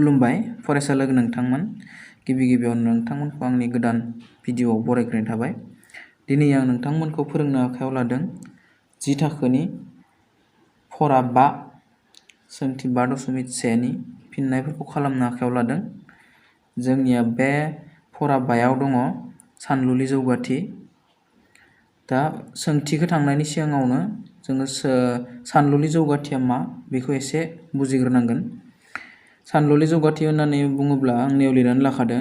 खुलुमबाय फरायसा लोगो नोंथांमोन। गिबियावनो नोंथांमोनखौ आंनि गोदान भिडिअ'आव बरायग्रोनाय थाबाय। दिनै आं नोंथांमोनखौ फोरोंनो आखायाव लादों 10 थाखोनि फरा 5 सोंथि 5.1 नि फिननायफोरखौ खालामनो आखायाव लादों। जोंनिया बे फरा 5आव दङ सानलुलि जौगाथि। दा सोंथिखौ थांनायनि सिगाङावनो जोङो सानलुलि जौगाथिया मा बेखौ एसे बुजिग्रोनांगोन। सानलुलि जौगाथि होननानै बुङोब्ला आंनियाव लिरनानै लाखादों।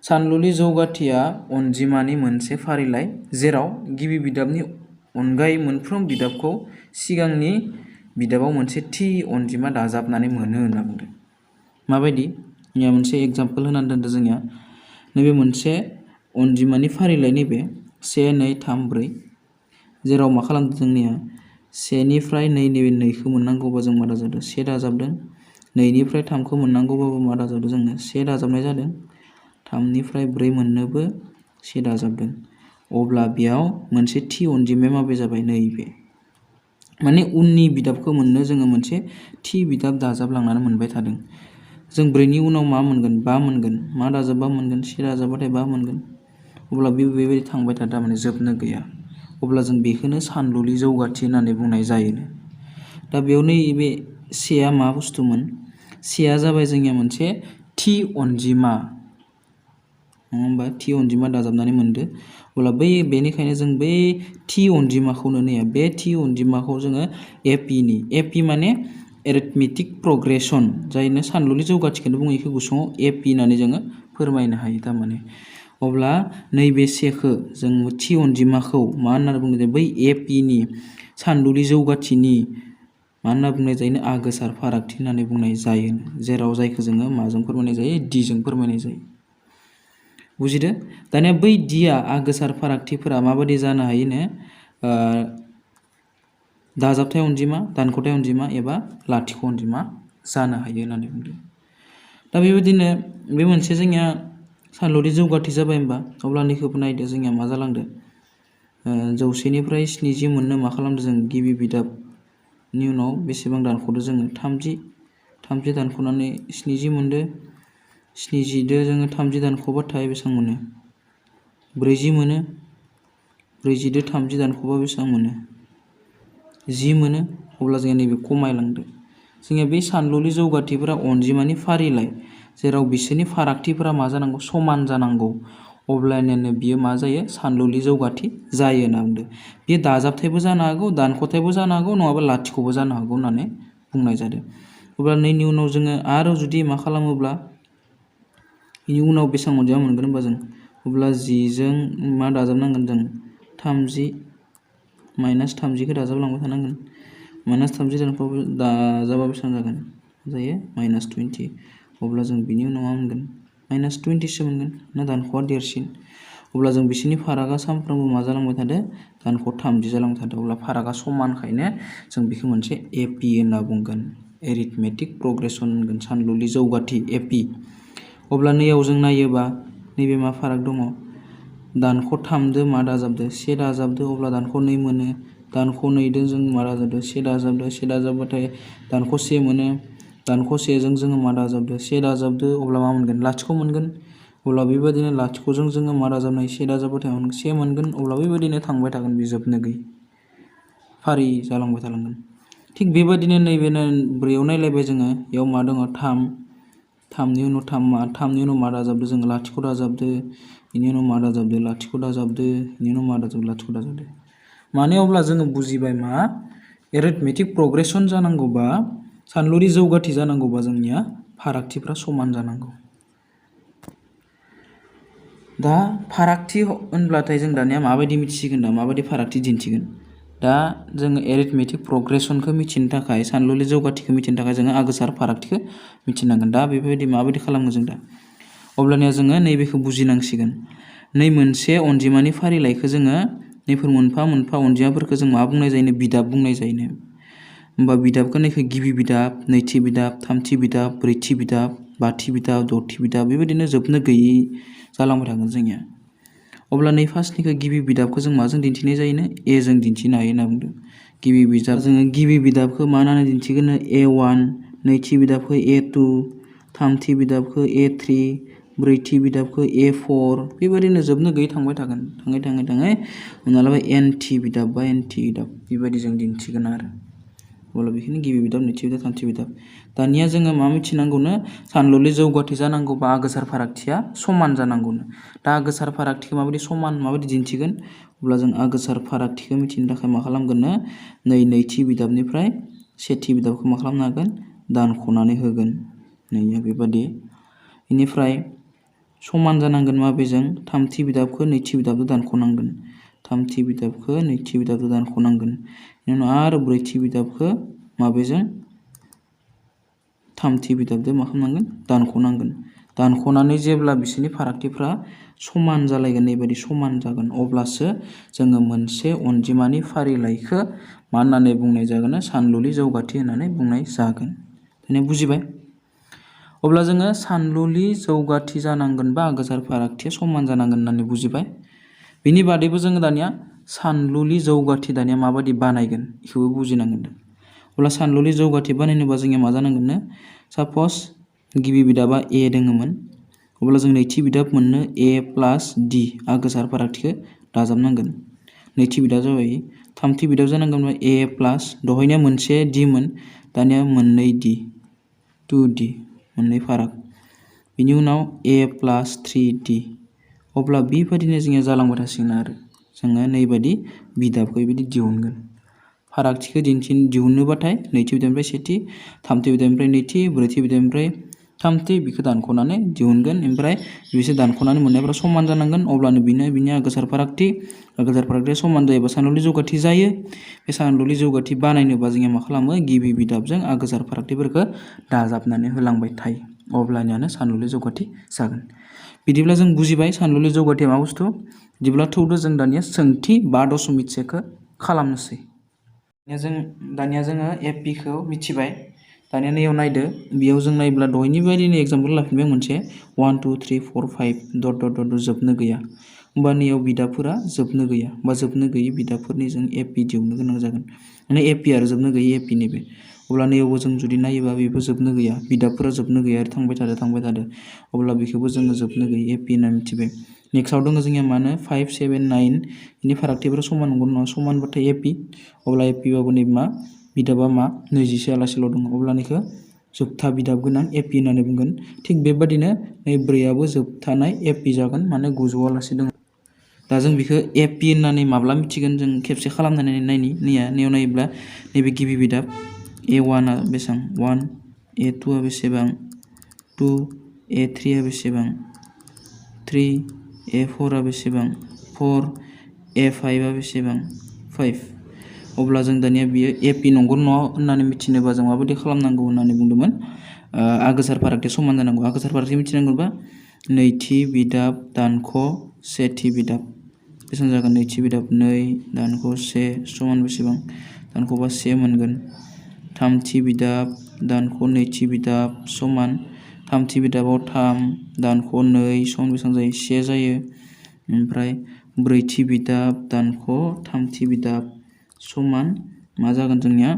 सानलुलि जौगाथिया अनजिमानि मोनसे फारिलाइ जेराव गिबि बिदाबनि अनगायै मोनफ्रोम बिदाबखौ सिगांनि बिदाबाव मोनसे थि अनजिमा दाजाबनानै मोनो होनना बुंदों। माबायदि? जोंनिया मोनसे एग्जाम्पल होनानै दोनदों। जोंनिया नैबे मोनसे अनजिमानि फारिलाइ, नैबे 1 2 3 4, जेराव मा खालामदों जोंनिया 1 निफ्राय 2 नैबे 2खौ मोननांगौबा जों मा दाजाबदों? 1 दाजाबदों। 2 निफ्राय 3खौ मोननांगौबाबो मा दाजाबदों जोंनो? 1 दाजाबनाय जादों। 3 निफ्राय 4 मोननोबो 1 दाजाबदों। अब्ला बेयाव मोनसे थि अनजिमाया माबे जाबाय? नैबे। माने उननि बिदाबखौ मोननो जोङो मोनसे थि बिदाब दाजाबलांनानै मोनबाय थादों। जों 4 नि उनाव मा मोनगोन? 5 मोनगोन। मा दाजाबबा मोनगोन? 1 दाजाबबाथाय 5 मोनगोन। अब्ला बेबायदि थांबाय थादों, माने जोबनो गैया। अब्ला जों बेखौनो सानलुलि जौगाथि होननानै बुंनाय जायो। दा बेयाव नैबे 1आ मा बुस्थुमोन? 1आ जाबाय जोंनिया मोनसे थि अनजिमा, नङा होमबा? थि अनजिमा दाजाबनानै मोनदो। अब्ला बेनिखायनो जों बै थि अनजिमाखौनो बे थि अनजिमाखौ जोङो एपि माने एरिथमेटिक प्रग्रेसन, जायनो सानलुलि जौगाथिखौनो बुङो, बेखौ गुसुङाव एपि होननानै जोङो फोरमायनो हायो थारमाने। अब्ला नैबे 1खौ जों थि अनजिमाखौ मा होननानै बुंनाय जायो? बै एपिनि सानलुलि जौगाथिनि मा होनना बुंनाय जायो? आगोसार फारागथि होननानै बुंनाय जायो। जेराव जायखौ जोङो माजों फोरमायनाय जायो? डिजों फोरमायनाय जायो। बुजिदो? दानिया बै डिआ आगोसार फारागथिफोरा माबायदि जानो हायोनो? दाजाबथाय अनजिमा, दानख'थाय अनजिमा एबा लाथिख' अनजिमा जानो हायो होननानै बुंदों। दा बेबायदिनो बे मोनसे जोंनिया सानलुलि जौगाथि जाबाय होमबा? अब्ला नैखौबो नायदो, जोंनिया मा जालांदो? 100 निफ्राय 70 मोननो मा खालामदों जों? गिबि बिदाबनि उनाव बेसेबां दानख'दो जोङो? 30 दानख'नानै 70 मोनदो। 70 जोङो 30 दानख'बाथाय बेसेबां मोनो? 40 मोनो। 40 30 दानख'बा बेसेबां मोनो? 10 मोनो। अब्ला जोंहा नैबे खमायलांदो। जोंनिया बे सानलुलि जौगाथिफोरा अनजिमानि फारिलाइ, जेराव बिसोरनि फारागथिफोरा मा जानांगौ? समान जानांगौ। अब्लानियानो बियो मा जायो? सानलुलि जौगाथि जायो होनना बुंदों। बेयो दाजाबथायबो जानो हागौ, दानख'थायबो जानो हागौ, नङाबा लाथिख'बो जानो हागौ होननानै बुंनाय जादों। अब्ला नैनि उनाव जोङो आरो जुदि मा खालामोब्ला बेनि उनाव बेसेबां अनजिमा मोनगोन होनबा जों? अब्ला 10 जों मा दाजाबनांगोन जों? 30 -30खौ दाजाबलांबाय थानांगोन। -30 दाजाबा बेसेबां जागोन? जायो -20। अब्ला जों बिनि उनाव मा मोनगोन? -20सो मोनगोन ना दानख'आ देरसिन। अब्ला जों बिसोरनि फारागा सानफ्रोमबो मा जालांबाय थादों? दानख' 30 जालांबाय थादों। अब्ला फारागा समानखायनो जों बेखौ मोनसे एपि होनना बुंगोन। एरिथमेटिक प्रग्रेसन होनगोन, सानलुलि जौगाथि एपि। अब्ला नैयाव जों नायोबा नैबे मा फाराग दङ? दानख' 3दो मा दाजाबदो? 1 दाजाबदो। अब्ला दानख' 2 मोनो। दानख' 2दो जों मा दाजाबदो? 1 दाजाबदो। 1 दाजाबबाथाय दानख' 1 मोनो। दानख' 1जों जोङो मा दाजाबदो? 1 दाजाबदो। अब्ला मा मोनगोन? लाथिख' मोनगोन। अब्ला बेबायदिनो लाथिख'जों जोङो मा दाजाबनाय? 1 दाजाबबाथाय 1 मोनगोन। अब्ला बेबायदिनो थांबाय थागोन, बे जोबनो गैयै फारि जालांबाय थालांगोन। थिग बेबायदिनो नैबे 4आव नायलायबाय जोङो। बेयाव मा दङ? 3नि उनाव 3नि उनाव मा दाजाबदो जोङो? लाथिख' दाजाबदो। बेनि उनाव मा दाजाबदो? लाथिख' दाजाबदो। बेनि उनाव मा दाजाबदो? लाथिख' दाजाबदो। माने अब्ला जोङो बुजिबाय मा? एरिथमेटिक प्रग्रेसन जानांगौबा, सानलुलि जौगाथि जानांगौबा जोंनिया फारागथिफ्रा समान जानांगौ। दा फारागथि होनब्लाथाय जों दानिया माबायदि मिथिसिगोन? दा माबायदि फारागथि दिन्थिगोन? दा जोङो एरिथमेटिक प्रग्रेसनखौ मिथिनो थाखाय, सानलुलि जौगाथिखौ मिथिनो थाखाय जोङो आगोसार फारागथिखौ मिथिनांगोन। दा बेबायदि माबायदि खालामो जों दा? अब्लानिया जोङो नैबेखौ बुजिनांसिगोन। मोनसे अनजिमानि फारिलाइखौ जोङो नैफोर मोनफा मोनफा अनजिमाफोरखौ जों मा बुंनाय जायो? बिदाब बुंनाय जायो। होमबा बिदाबखौ नैखौ गिबि बिदाब, नैथि बिदाब, थामथि बिदाब, ब्रैथि बिदाब, बाथि बिदाब, द'थि बिदाब, बेबायदिनो जोबनो गैयै जालांबाय थागोन जोंनिया। अब्ला नै फार्स्टनिखौ गिबि बिदाबखौ जों माजों दिन्थिनाय जायोनो? एजों दिन्थिनो हायो होनना बुंदों। गिबि बिदाब, जोङो गिबि बिदाबखौ मा होननानै दिन्थिगोन? A1, नैथि बिदाबखौ A2, थामथि बिदाबखौ A3, ब्रैथि बिदाबखौ A4 बेबायदिनो जोबनो गैयै थांबाय थागोन। थाङै हमना लाबाय nथि बिदाब बा nथि बिदाब बेबायदि जों दिन्थिगोन आरो। अब्ला बेखिनि गिबि बिदाब, नैथि बिदाब, थामथि बिदाब। दानिया जोङो मा मिथिनांगौनो सानलुलि जौगाथि जानांगौ बा आगोसार फारागथिया समान जानांगौनो। दा आगोसार फारागथिखौ माबायदि दिन्थिगोन? अब्ला जों आगोसार फारागथिखौ मिथिनो थाखाय मा खालामगोननो नैथि बिदाबनिफ्राय सेथि बिदाबखौ मा खालामनो हागोन? दानख'नानै होगोन। नैया बेबादि। बेनिफ्राय समान जानांगोन माबेजों? थामथि बिदाबखौ नैथि बिदाबजों दानख'नांगोन। थामथि बिदाबखौ नैथि बिदाबजों दानख'नांगोन। बेनि उनाव आरो ब्रैथि बिदाबखौ माबेजों? थामथि बिदाबजों मा खालामनांगोन? दानख'नांगोन। दानख'नानै जेब्ला बिसोरनि फारागथिफ्रा समान जालायगोन, नैबायदि समान जागोन, अब्लासो जोङो मोनसे अनजिमानि फारिलाइखौ मा होननानै बुंनाय जागोन? सानलुलि जौगाथि होननानै बुंनाय जागोन। दानिया बुजिबाय? अब्ला जोङो सानलुलि जौगाथि जानांगोन बा आगोसार फारागथिया समान जानांगोन होननानै बुजिबाय। बिनि बादैबो जोङो दानिया सानलुलि जौगाथि दानिया माबायदि बानायगोन बेखौबो बुजिनांगोन। अब्ला सानलुलि जौगाथि बानायनोबा जोंनिया मा जानांगोननो? सापस गिबि बिदाबा A दोङोमोन, अब्ला जों नैथि बिदाब मोननो A प्लास D आगोसार फारागथिखौ दाजाबनांगोन। नैथि बिदाब जाबाय। थामथि बिदाब जानांगोन A प्लास, दहायनिया मोनसे D मोन, दानिया मोननै D, 2D, मोननै फाराग। बिनि उनाव A प्लास 3D। अब्ला बेबायदिनो जोंनिया जालांबाय थासिगोन आरो। जोङो नैबायदि बिदाबखौ बेबायदि दिहुनगोन। फारागथिखौ दिहुननोबाथाय नैथि बिदाबनिफ्राय सेथि, थामथि बिदाबनिफ्राय नैथि, ब्रैथि बिदाबनिफ्राय थामथि, बेखौ दानख'नानै दिहुनगोन। ओमफ्राय बिसोर दानख'नानै मोननायफ्रा समान जानांगोन, अब्लानो बिनि आगोसार फारागथिया समान जायोबा सानलुलि जौगाथि जायो। बे सानलुलि जौगाथि बानायनोबा जोंनिया मा खालामो? गिबि बिदाबजों आगोसार फारागथिफोरखौ दाजाबनानै होलांबाय थायो। अब्लानियानो सानलुलि जौगाथि जागोन। बिदिब्ला जों बुजिबाय सानलुलि जौगाथिया मा बुस्थु। बिदिब्ला थौदो जों दानिया सोंथि 5.1खौ खालामनोसै। दानिया जोङो एपिखौ मिथिबाय। दानिया नैयाव नायदो, बेयाव जों नायोब्ला दहायनि बायदिनो एग्जाम्पल लाफिनबाय मोनसे 1 2 3 4 5 ... जोबनो गैया। होमबा नैयाव बिदाबफोरा जोबनो गैया बा जोबनो गैयै बिदाबफोरनि जों एपि दिहुननो गोनां जागोन। माने एपि आरो जोबनो गैयै एपिनि बे। अब्ला नैयावबो जों जुदि नायोबा बेबो जोबनो गैया, बिदाबफोरा जोबनो गैया आरो थांबाय थादो। अब्ला बेखौबो जोङो जोबनो गैयै एपि होनना मिथिबाय। नेक्स्टआव दङ जोंनिया मा होनो 5 7 9 बेनि फारागथिफोरा समान नंगौ नङा? समानबाथाय एपि। अब्ला एपिबाबो नै मा? बिदाबा मा? 20सो आलासिल' दङ। अब्ला नैखौ जोबथा बिदाब गोनां एपि होननानै बुंगोन। थिग बेबादिनो नै 4आबो जोबथानाय एपि जागोन, माने 9 आलासि दङ। दा जों बेखौ एपि होननानै माब्ला मिथिगोन? जों खेबसे खालामनानै नैयाव नायोब्ला नैबे गिबि बिदाब A1आ बेसेबां? 1, A2आ बेसेबां? 2, A3आ बेसेबां? 3, A4आ बेसेबां? 4, A5आ बेसेबां? 5। अब्ला जों दानिया बियो एपि नंगौ नङा होननानै मिथिनोबा जों माबायदि खालामनांगौ होननानै बुंदोंमोन? आगोसार फारागथिया समान जानांगौ। आगोसार फारागथि मिथिनांगौबा नैथि बिदाब दानख' सेथि बिदाब बेसेबां जागोन? नैथि बिदाब 2 दानख' 1 समान बेसेबां? दानख'बा 1 मोनगोन। थामथि बिदाब दानख' नैथि बिदाब समान थामथि बिदाबाव 3 दानख' 2 समान बेसेबां जायो? 1 जायो। ओमफ्राय ब्रैथि बिदाब दानख' थामथि बिदाब समान मा जागोन जोंनिया?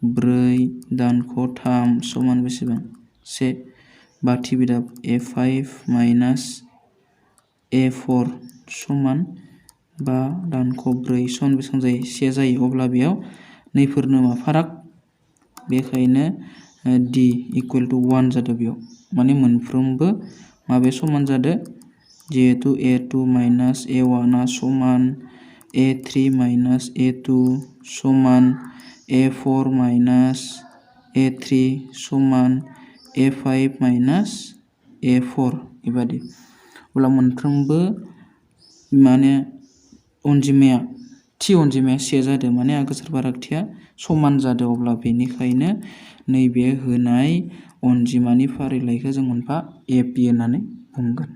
4 दानख' 3 समान बेसेबां? 1। बाथि बिदाब A5 माइनास A4 समान 5 दानख' 4 समान बेसेबां जायो? 1 जायो। अब्ला बेयाव नैफोरनो मा फाराग? बेखायनो D = 1 जादों बेयाव। माने मोनफ्रोमबो माबे समान जादों? जिहेतु A2 माइनास A1आ समान A3 माइनास A2 समान A4 माइनास A3 समान A5 माइनास A4 बेबादि। अब्ला मोनफ्रोमबो माने अनजिमाया 1 जादों, माने आगोसार फारागथिया समान जादों। अब्ला बेनिखायनो नैबे होनाय अनजिमानि फारिलाइखौ जों मोनफा एपि होननानै बुंगोन।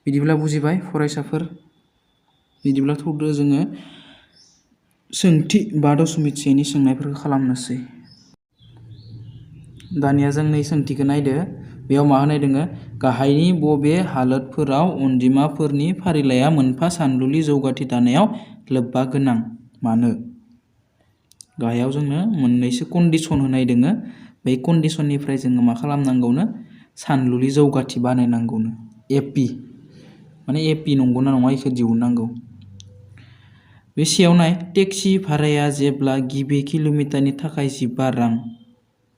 बिदिब्ला बुजिबाय फरायसाफोर? बिदिब्ला थौदो जोङो सोंथि 5.1नि सोंनायफोरखौ खालामनोसै। दानिया जों नै सोंथिखौ नायदो। बेयाव मा होनाय दोङो? गाहायनि बबे हालोदफोराव अनजिमाफोरनि फारिलाइया मोनफा सानलुलि जौगाथि दानायाव लोब्बा गोनां? मानो? गाहायाव जोंनो मोननैसो कन्डिसन होनाय दोङो। बे कन्डिसननिफ्राय जोङो मा खालामनांगौनो सानलुलि जौगाथि बानायनांगौनो एपि माने एपि नंगौना नङा बेखौ दिहुननांगौ। बे सियाव नाय टेक्सि भाराया जेब्ला गिबि किल'मिटारनि थाखाय 15 रां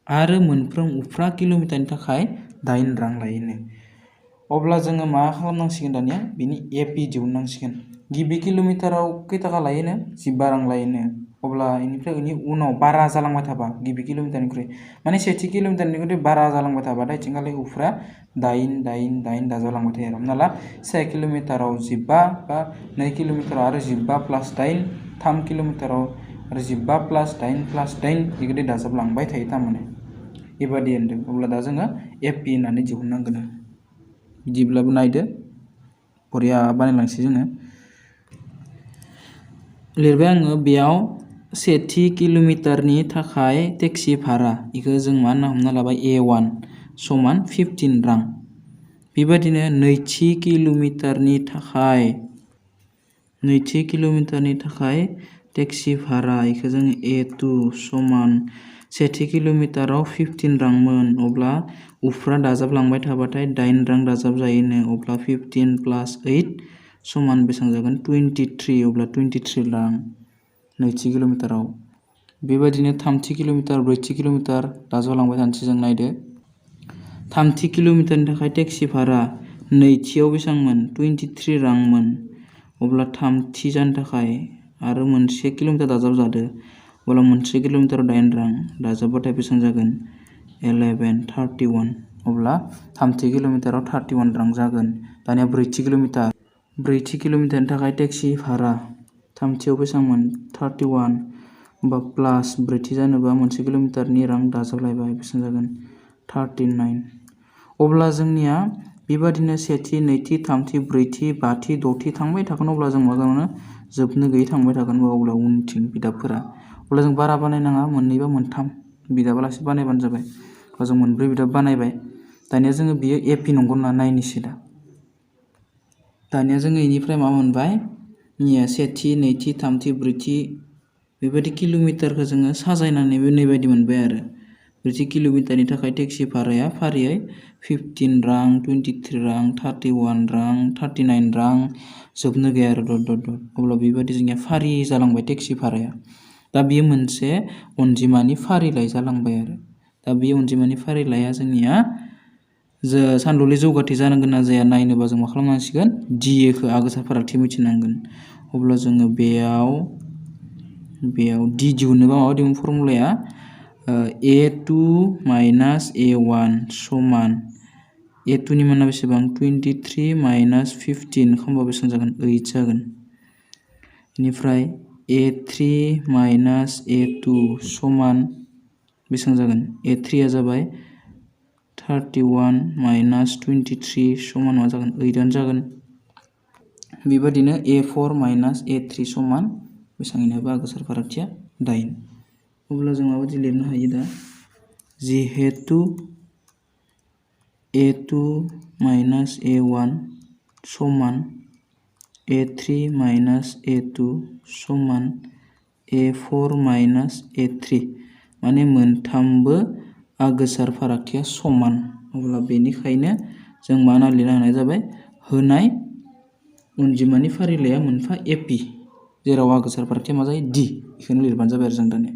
आरो मोनफ्रोम उफ्रा किल'मिटारनि थाखाय 8 रां लायोनो। अब्ला जोङो मा खालामनांसिगोन दानिया बिनि एपि दिहुननांसिगोन। गिबि किल'मिटाराव खै थाखा लायोनो 15 रां लायोनो। अब्ला बेनिफ्राय बेनि उनाव बारा जालांबाय थाबा गिबि किल'मिटारनिख्रुइ माने सेथि किल'मिटारनिख्रुइ बारा जालांबाय थाबाथाय इथिंखालि उफ्रा 8 दाजाबलांबाय थायो। हमना ला 1 किल'मिटाराव 15 बा 2 किल'मिटाराव आरो 15 + 8 3 किल'मिटाराव आरो 15 + 8 + 8 बेबायदि दाजाबलांबाय थायो थारमाने बेबादि होनदों। अब्ला दा जोङो एपि होननानै दिहुननांगोन। बिदिब्लाबो नायदो बरिया बानायलांसै जोङो। लिरबाय आङो बेयाव सेथि किल'मिटारनि थाखाय टेक्सि भारा बेखौ जों मा होनना हमना लाबाय A1 समान 15 रां। बेबायदिनो नैथि किल'मिटारनि थाखाय टेक्सि भारा बेखौ जों A2 समान सेथि किल'मिटाराव 15 रांमोन। अब्ला उफ्रा दाजाबलांबाय थाबाथाय 8 रां दाजाब जायोनो। अब्ला 15 + 8 समान बेसेबां जागोन 23। अब्ला 23 रां नैथि किल'मिटाराव। बेबायदिनो थामथि किल'मिटार 4थि किल'मिटार दाजाबलांबाय थानोसै जों। नायदो थामथि किल'मिटारनि थाखाय टेक्सि भारा नैथियाव बेसेबांमोन 23 रांमोन। अब्ला थामथि जानो थाखाय आरो 1 किल'मिटार दाजाब जादो। अब्ला 1 किल'मिटाराव 8 रां दाजाबबाथाय बेसेबां जागोन 11 31। अब्ला थामथि किल'मिटाराव 31 रां जागोन। दानिया 4थि किल'मिटारनि थाखाय टेक्सि भारा थामथियाव बेसेबांमोन 31 होमबा प्लास 4थि जानोबा 1 किल'मिटारनि रां दाजाबलायबाय बेसेबां जागोन 39। अब्ला जोंनिया बेबादिनो सेथि नैथि थामथि 4थि 5थि 6थि थांबाय थागोन। अब्ला जों मा जागोन जोबनो गैयै थांबाय थागोन। अब्ला उनथिं बिदाबफोरा अब्ला जों बारा बानायनाङा 2 बा 3 बिदाबालासे बानायबानो जाबाय। अब्ला जों 4 बिदाब बानायबाय। दानिया जोङो बियो एपि नंगौ होनना नायनोसै दा। दानिया जोङो बेनिफ्राय मा मोनबाय सेथि नैथि थामथि 4थि बेबायदि किल'मिटारखौ जोङो साजायनानै नैबायदि मोनबाय आरो। 4थि किल'मिटारनि थाखाय टेक्सि भाराया फारियै 15 रां 23 रां 31 रां 39 रां जोबनो गैया आरो डट डट डट। अब्ला बेबायदि जोंनिया फारि जालांबाय टेक्सि भाराया। दा बेयो मोनसे अनजिमानि फारिलाइ जालांबाय आरो। दा बे अनजिमानि फारिलाइया जोंनिया सानलुलि जौगाथि जानांगोन ना जाया नायनोबा जों मा खालामनांसिगोन DAखौ आगोसार फारागथि मिथिनांगोन। अब्ला जोङो बेयाव D दिहुननोबा माबायदि फर्मुलाया A2 - A1 समान A2 नि माना बेसेबां 23 - 15 खालामबा बेसेबां जागोन 8 जागोन। बेनिफ्राय A3 - A2 समान बेसेबां जागोन A3 आ जाबाय 31 - 23 समान मा जागोन 8 जागोन। बेबायदिनो A4 - A3 समान बेसेबांनिबो आगोसार फारागथिया 8। अब्ला जों माबायदि लिरनो हायो दा जिहेतु A2 - A1 समान A3 - A2 समान A4 - A3 माने मोनथामबो आगोसार फारागथिया समान। अब्ला बेनिखायनो जों मा होनना लिरनो हानाय जाबाय होनाय अनजिमानि फारिलाइया मोनफा एपि जेराव आगोसार फारागथिया मा जायो D बेखौनो लिरबानो जाबाय आरो जों दानिया।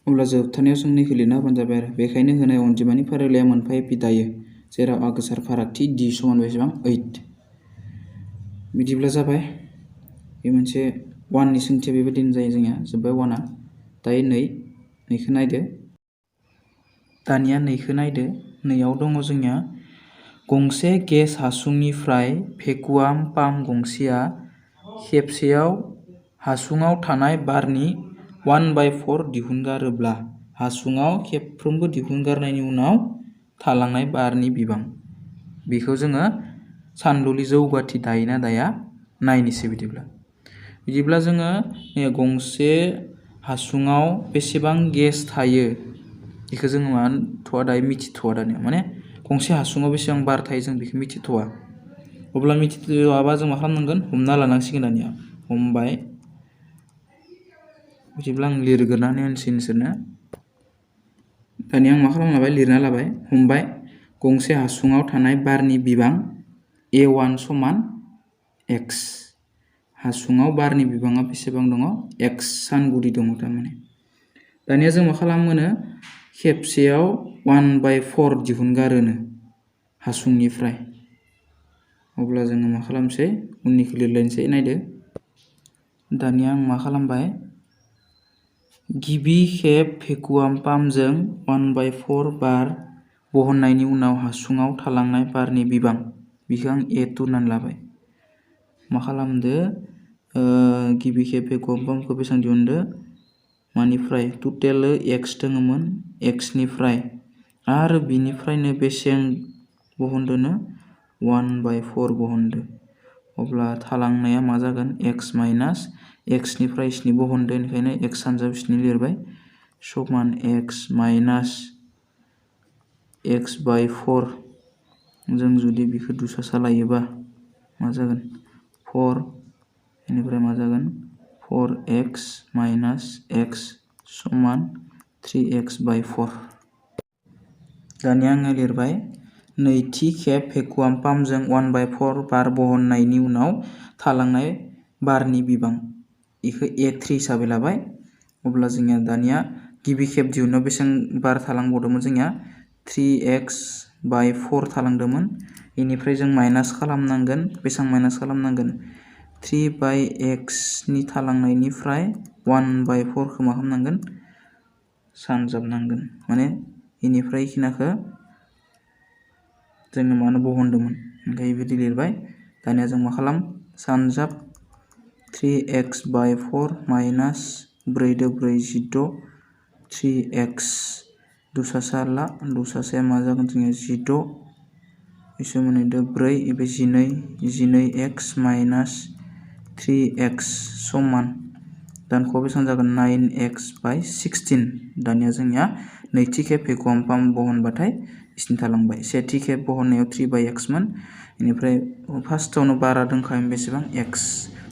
अब्ला जोबथारनायाव जों नैखौ लिरना होबानो जाबाय आरो। बेखायनो होनाय अनजिमानि फारिलाइया मोनफा एपि दायो जेराव आगोसार फारागथि D समान बेसेबां 8। बिदिब्ला जाबाय बे मोनसे 1नि सोंथिया बेबायदिनो जायो जोंनिया जोब्बाय 1आ। दायो नैखौ नायदो। दानिया नैखौ नायदो। नैयाव दङ जोंनिया गंसे गेस हासुंनिफ्राय भेकुवाम पाम्प गंसेया खेबसेयाव हासुङाव थानाय बारनि 1/4 दिहुनगारोब्ला हासुङाव खेबफ्रोमबो दिहुनगारनायनि उनाव थालांनाय बारनि बिबां। बेखौ जोङो सानलुलि जौगाथि दायोना दाया नायनोसै। बिदिब्ला जोङो गंसे हासुङाव बेसेबां गेस थायो बेखौ जोङो दायो मिथिथ'वा दानिया माने गंसे हासुङाव बेसेबां बार थायो जों बेखौ मिथिथ'वा। अब्ला मिथिथ'वाबा जों मा खालामनांगोन हमना लानांसिगोन दानिया। हमबाय बिदिब्ला आं लिरग्रोनानै होनोसै नोंसोरनो दानिया आं मा खालामना लाबाय लिरना लाबाय हमबाय गंसे हासुङाव थानाय बारनि बिबां A1 समान x हासुङाव बारनि बिबाङा बेसेबां दङ x सानगुदि दङ थारमाने दानिया जों मा खालामोनो खेबसेयाव 1/4 दिहुनगारोनो हासुंनिफ्राय अब्ला जोङो मा खालामसै उननिखौ लिरलायनोसै नायदो दानिया आं मा खालामबाय गिबि खेब भेकुवाम पाम्पजों 1/4 बार बहननायनि उनाव हासुङाव थालांनाय बारनि बिबां बेखौ आं A2 होननानै लाबाय मा खालामदो गिबि खेब भेकुवाम पाम्पखौ बेसेबां दिहुनदो मानिफ्राय टटेल x दङमोन x निफ्राय आरो बिनिफ्रायनो बेसेबां बहनदोनो 1/4 बहनदो अब्ला थालांनाया मा जागोन x माइनास x निफ्राय 7 बहनदो ओंखायनो x सानजाब 7 लिरबाय समान x माइनास x/4 जों जुदि बेखौ दुसासा लायोबा मा जागोन 4 बेनिफ्राय मा जागोन 4x माइनास x समान 3x/4 दानिया आङो लिरबाय नैथि खेब भेकुवाम पाम्पजों 1/4 बार बहननायनि उनाव थालांनाय बारनि बिबां बेखौ A3 हिसाबै लाबाय अब्ला जोंनिया दानिया गिबि खेब दिहुननायाव बेसेबां बार थालांबावदोंमोन जोंनिया 3x/4 थालांदोंमोन बेनिफ्राय जों माइनास खालामनांगोन बेसेबां माइनास खालामनांगोन 3/x नि थालांनायनिफ्राय 1/4खौ मा खालामनांगोन सानजाबनांगोन माने बेनिफ्राय खिनाखौ जोङो मानो बहनदोंमोन ओमफ्राय बिदि लिरबाय दानिया जों मा खालाम सानजाब 3x/4 माइनास 4 3x दुसासा ला दुसासाया मा जागोन जोंनिया 16 बेसे मोनहैदो 4 बे 12x माइनास 3x समान दानख'आ बेसेबां जागोन 9x/16 दानिया जोंनिया नैथि खेब भेकुवाम पाम्प बहनबाथाय इसनि थालांबाय सेथि खेब बहननायाव 3/x मोन बेनिफ्राय फार्स्टआवनो बारा दंखायोमोन बेसेबां x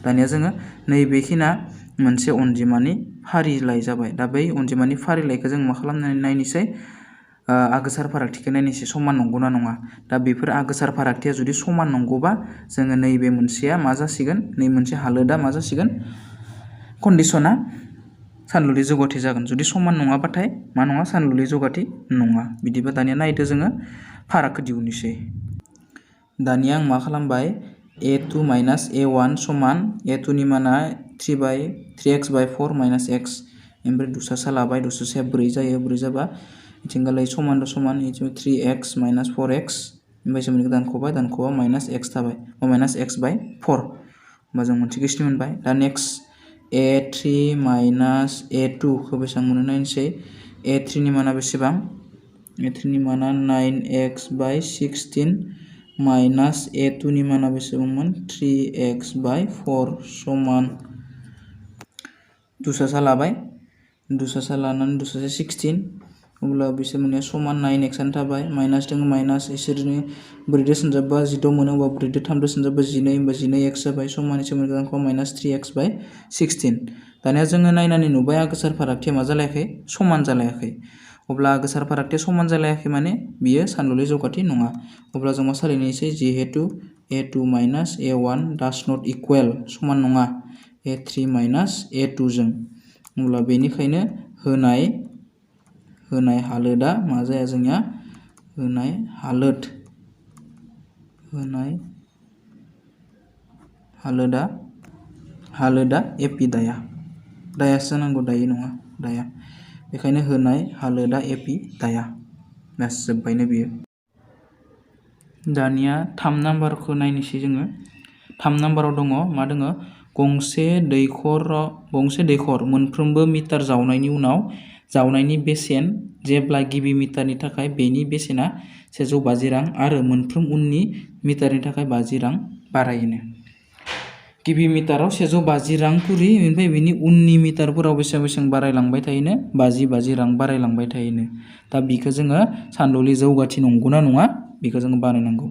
दानिया जोङो नैबेखिना मोनसे अनजिमानि फारिलाइ जाबाय दा बै अनजिमानि फारिलाइखौ जों मा खालामनानै नायनोसै आगोसार फारागथिखौ नायनोसै समान नंगौना नङा दा बेफोर आगोसार फारागथिया जुदि समान नंगौबा जोङो नैबे मोनसेया मा जासिगोन नै मोनसे हालोदा मा जासिगोन कन्डिशना सानलुलि जौगाथि जागोन जुदि समान नङाबाथाय मा नङा सानलुलि जौगाथि नङा बिदिबा दानिया नायदो जोङो फारागखौ दिहुननोसै दानिया आं मा खालामबाय A2 माइनास A1 समान A2 नि माना 3x/4 माइनास x ओमफ्राय दुसासा लाबाय दुसासाया 4 जायो 4 जाबा इथिंगालाय समान समान 3x माइनास 4x ओमफ्राय जों दानख'बा माइनास x थाबाय माइनास x/4 होमबा जों मोनसे केसनि मोनबाय दा नेक्स्ट A3 माइनास A2 खौ बेसेबां मोनो नायनोसै A3 नि माना बेसेबां A3 नि माना 9x/16 माइनास A2 नि माना बेसेबांमोन 3x/4 समान दुसासा लाबाय दुसासा लानानै दुसासा 16 अब्ला बिसोर मोननाया समान 9x आनो थाबाय माइनास दङ माइनास इसोरनि 4 सानजाबबा 16 मोनो होमबा 4 3 सानजाबबा 12 होमबा 12x जाबाय समान इसोर मोनगोन माइनास 3x/16 दानिया जोङो नायनानै नुबाय आगोसार फारागथिया मा जालायाखै समान जालायाखै अब्ला आगोसार फारागथिया समान जालायाखै माने बियो सानलुलि जौगाथि नङा अब्ला जों मा सालायनोसै जिहेतु A2 माइनास A1 डास नट इकुवेल समान नङा A3 माइनास A2 जों अब्ला बेनिखायनो होनाय हालोदा मा जाया जोंनिया होनाय हालोदा एपि दायासो नांगौ दायो नङा दाया बेखायनो होनाय हालोदा एपि दाया बास जोब्बायनो बियो दानिया 3 नाम्बारखौ नायनोसै जोङो 3 नाम्बाराव दङ मा दङ गंसे दैखर मोनफ्रोमबो मिटार जावनायनि उनाव जावनायनि बेसेन जेब्ला गिबि मिटारनि थाखाय बेनि बेसेना 150 रां आरो मोनफ्रोम उननि मिटारनि थाखाय 50 रां बारायोनो गिबि मिटाराव 150 रां खुरि ओमफ्राय बिनि उननि मिटारफोराव बेसेबां बारायलांबाय थायोनो 50 रां बारायलांबाय थायोनो दा बिखौ जोङो सानलुलि जौगाथि नंगौना नङा बेखौ जोङो बानायनांगौ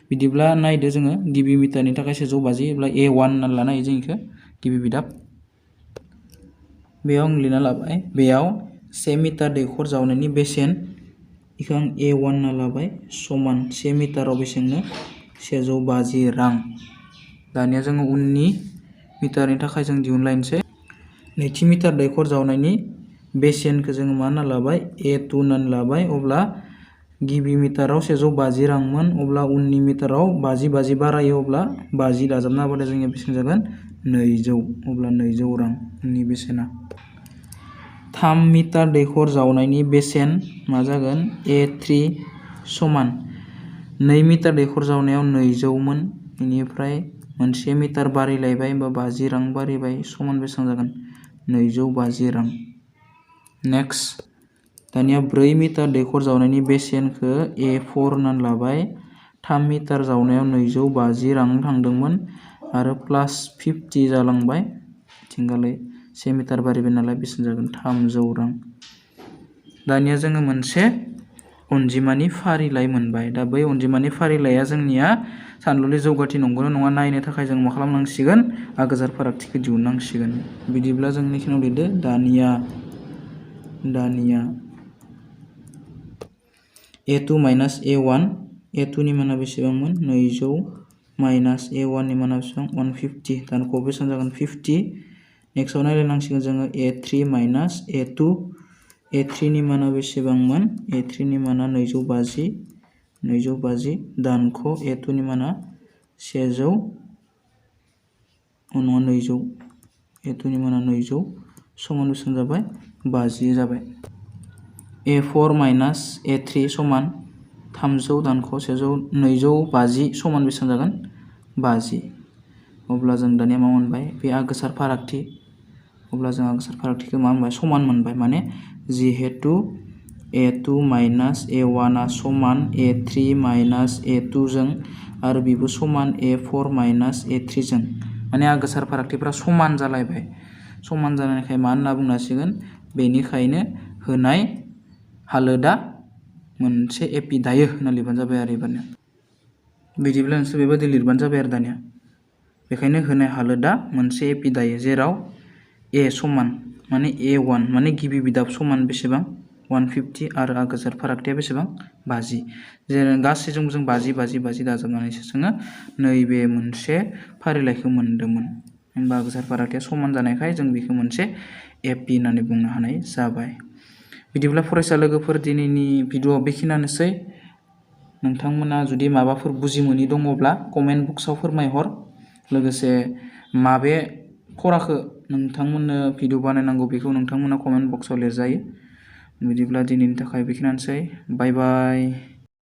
बिदिब्ला नायदो जोङो गिबि मिटारनि थाखाय 150 अब्ला A1 होनना लानो हायो जों इखो गिबि बिदाब बेयाव आं लिरना लाबाय बेयाव से मिटार दैखर जावनायनि बेसेन बेखौ आं A1 होनना लाबाय समान से मिटाराव बेसेंनो 150 रां। दानिया जोङो उननि मिटारनि थाखाय जों दिहुनलायनोसै। नैथि मिटार दैखर जावनायनि बेसेनखौ जोङो मा होनना लाबाय A2 होननानै लाबाय। अब्ला गिबि मिटाराव 150 रांमोन, अब्ला उननि मिटाराव 50 बारायो, अब्ला 50 दाजाबना होबाथाय जोंनिया बेसेबां जागोन 200। अब्ला 200 रां उननि बेसेना। 3 मिटार दैखर जावनायनि बेसेन मा जागोन A3 समान 2 मिटार दैखर जावनायाव 200 मोन, बेनिफ्राय 1 मिटार बारायलायबाय होमबा 50 रां बारायबाय, समान बेसेबां जागोन 250 रां। नेक्स्ट दानिया 4 मिटार दैखर जावनायनि बेसेनखौ A4 होननानै लाबाय। 3 मिटार जावनायाव 250 रां थांदोंमोन आरो प्लास 50 जालांबाय, थिंगालै 1 मिटार बारायबाय नालाय बेसेबां जागोन 300 रां। दानिया जोङो मोनसे अनजिमानि फारिलाइ मोनबाय। दा बै अनजिमानि फारिलाइया जोंनिया सानलुनि जौगाथि नंगौना नङा नायनो थाखाय जों मा खालामनांसिगोन आगोजार फारागथिखौ दिहुननांसिगोन। बिदिब्ला जों बेखिनियाव लिरदो दानिया A2 माइनास A1, A2 नि माना बेसेबांमोन 200 माइनास A1 नि माना बेसेबां 150, दानख'आव बेसेबां जागोन 50। नेक्स्टआव नायलायनांसिगोन जोङो A3 माइनास A2, A3 नि माना बेसेबांमोन A3 नि माना 250 दानख' A2 नि माना 200 A2 नि माना 200 समान बेसेबां जाबाय 50 जाबाय। A4 माइनास A3 समान 300 दानख' 250 समान बेसेबां जागोन 50। अब्ला जों दानिया मा मोनबाय बे आगोसार फारागथि। अब्ला जों आगोसार फारागथिखौ मा मोनबाय समान मोनबाय, माने जिहेतु A2 माइनास A1 आ समान A3 माइनास A2 जों आरो बेबो समान A4 माइनास A3 जों, माने आगोसार फारागथिफ्रा समान जालायबाय। समान जानायखाय मा होनना बुंनांसिगोन, बेनिखायनो होनाय हालोदा मोनसे एपि दायो होनना लिरबानो जाबाय आरो एबारनो। बिदिब्ला नोंसोर बेबायदि लिरबानो जाबाय आरो दानिया। बेखायनो होनाय हालोदा मोनसे एपि दायो जेराव A समान माने A1 माने गिबि बिदाब समान बेसेबां 150 आरो आगोसार फारागथिया बेसेबां 50। जेरै गासैजोंबो जों 50 दाजाबनानैसो जोङो नैबे मोनसे फारिलाइखौ मोन्दोंमोन। होमबा आगोसार फारागथिया समान जानायखाय जों बेखौ मोनसे एपि होननानै बुंनो हानाय जाबाय। बिदिब्ला फरायसा लोगोफोर दिनैनि भिडिअ'आ बेखिनियानोसै। नोंथांमोना जुदि माबाफोर बुजि मोनि दङब्ला कमेन्ट बक्सआव फोरमायहर। लोगोसे माबे फराखौ नोंथांमोननो भिडिअ बानायनांगौ बेखौ नोंथांमोना कमेन्ट बक्सआव लिरजायो। बिदिब्ला दिनैनि थाखाय बेखिनियानोसै। बाय बाय।